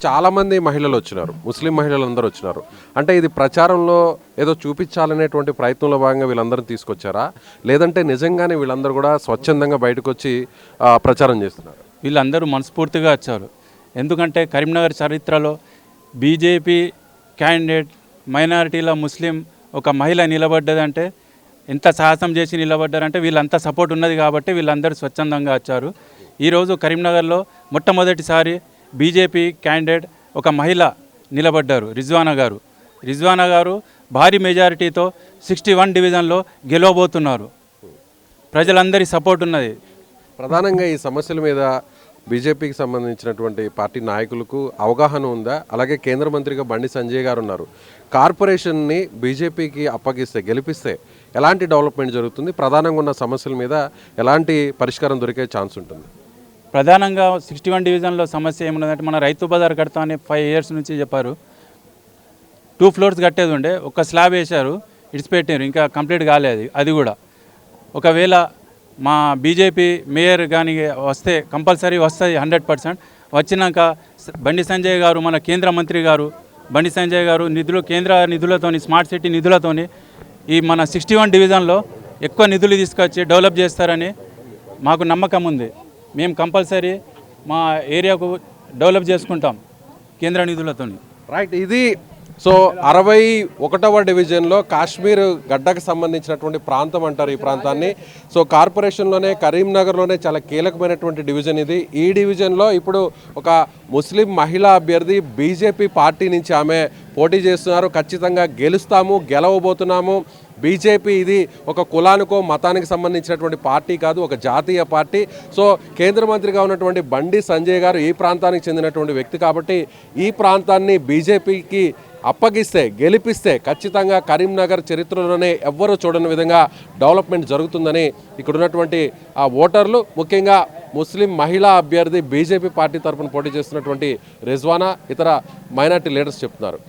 చాలామంది మహిళలు వచ్చినారు, ముస్లిం మహిళలు అందరూ వచ్చినారు. అంటే ఇది ప్రచారంలో ఏదో చూపించాలనేటువంటి ప్రయత్నంలో భాగంగా వీళ్ళందరూ తీసుకొచ్చారా, లేదంటే నిజంగానే వీళ్ళందరూ కూడా స్వచ్ఛందంగా బయటకు వచ్చి ప్రచారం చేస్తున్నారు? వీళ్ళందరూ మనస్ఫూర్తిగా వచ్చారు. ఎందుకంటే కరీంనగర్ చరిత్రలో బీజేపీ క్యాండిడేట్ మైనారిటీల ముస్లిం ఒక మహిళ నిలబడ్డదంటే ఎంత సాహసం చేసి నిలబడ్డారంటే వీళ్ళంతా సపోర్ట్ ఉన్నది కాబట్టి వీళ్ళందరూ స్వచ్ఛందంగా వచ్చారు. ఈరోజు కరీంనగర్లో మొట్టమొదటిసారి బీజేపీ క్యాండిడేట్ ఒక మహిళ నిలబడ్డారు, రిజ్వానా గారు భారీ మెజారిటీతో 61 డివిజన్లో గెలవబోతున్నారు. ప్రజలందరి సపోర్ట్ ఉన్నది. ప్రధానంగా ఈ సమస్యల మీద బీజేపీకి సంబంధించినటువంటి పార్టీ నాయకులకు అవగాహన ఉందా? అలాగే కేంద్ర మంత్రిగా బండి సంజయ్ గారు ఉన్నారు. కార్పొరేషన్ని బీజేపీకి అప్పగిస్తే, గెలిపిస్తే ఎలాంటి డెవలప్మెంట్ జరుగుతుంది? ప్రధానంగా ఉన్న సమస్యల మీద ఎలాంటి పరిష్కారం దొరికే ఛాన్స్ ఉంటుంది? ప్రధానంగా 61 డివిజన్లో సమస్య ఏమున్నదంటే మన రైతు బజార్ కడతా అని 5 ఇయర్స్ నుంచి చెప్పారు. 2 ఫ్లోర్స్ కట్టేది ఉండే, ఒక స్లాబ్ వేశారు, ఇడిచిపెట్టారు, ఇంకా కంప్లీట్ కాలేదు. అది కూడా ఒకవేళ మా బీజేపీ మేయర్ కానీ వస్తే కంపల్సరీ వస్తుంది 100%. వచ్చినాక బండి సంజయ్ గారు, మన కేంద్ర మంత్రి గారు బండి సంజయ్ గారు కేంద్ర నిధులతోని, స్మార్ట్ సిటీ నిధులతోని ఈ మన 61 డివిజన్లో ఎక్కువ నిధులు తీసుకొచ్చి డెవలప్ చేస్తారని మాకు నమ్మకం ఉంది. మేము కంపల్సరీ మా ఏరియాకు డెవలప్ చేసుకుంటాం కేంద్ర నిధులతో. రైట్. ఇది సో 61వ డివిజన్లో కాశ్మీర్ గడ్డకు సంబంధించినటువంటి ప్రాంతం అంటారు ఈ ప్రాంతాన్ని. సో కార్పొరేషన్లోనే, కరీంనగర్లోనే చాలా కీలకమైనటువంటి డివిజన్ ఇది. ఈ డివిజన్లో ఇప్పుడు ఒక ముస్లిం మహిళా అభ్యర్థి బీజేపీ పార్టీ నుంచి ఆమె పోటీ చేస్తున్నారు. ఖచ్చితంగా గెలవబోతున్నాము. బీజేపీ ఇది ఒక కులానికో మతానికి సంబంధించినటువంటి పార్టీ కాదు, ఒక జాతీయ పార్టీ. సో కేంద్ర మంత్రిగా ఉన్నటువంటి బండి సంజయ్ గారు ఈ ప్రాంతానికి చెందినటువంటి వ్యక్తి కాబట్టి ఈ ప్రాంతాన్ని బీజేపీకి అప్పగిస్తే, గెలిపిస్తే ఖచ్చితంగా కరీంనగర్ చరిత్రలోనే ఎవ్వరూ చూడని విధంగా డెవలప్మెంట్ జరుగుతుందని ఇక్కడ ఉన్నటువంటి ఆ ఓటర్లు, ముఖ్యంగా ముస్లిం మహిళా అభ్యర్థి బీజేపీ పార్టీ తరఫున పోటీ చేస్తున్నటువంటి రిజ్వానా, ఇతర మైనార్టీ లీడర్స్ చెప్తున్నారు.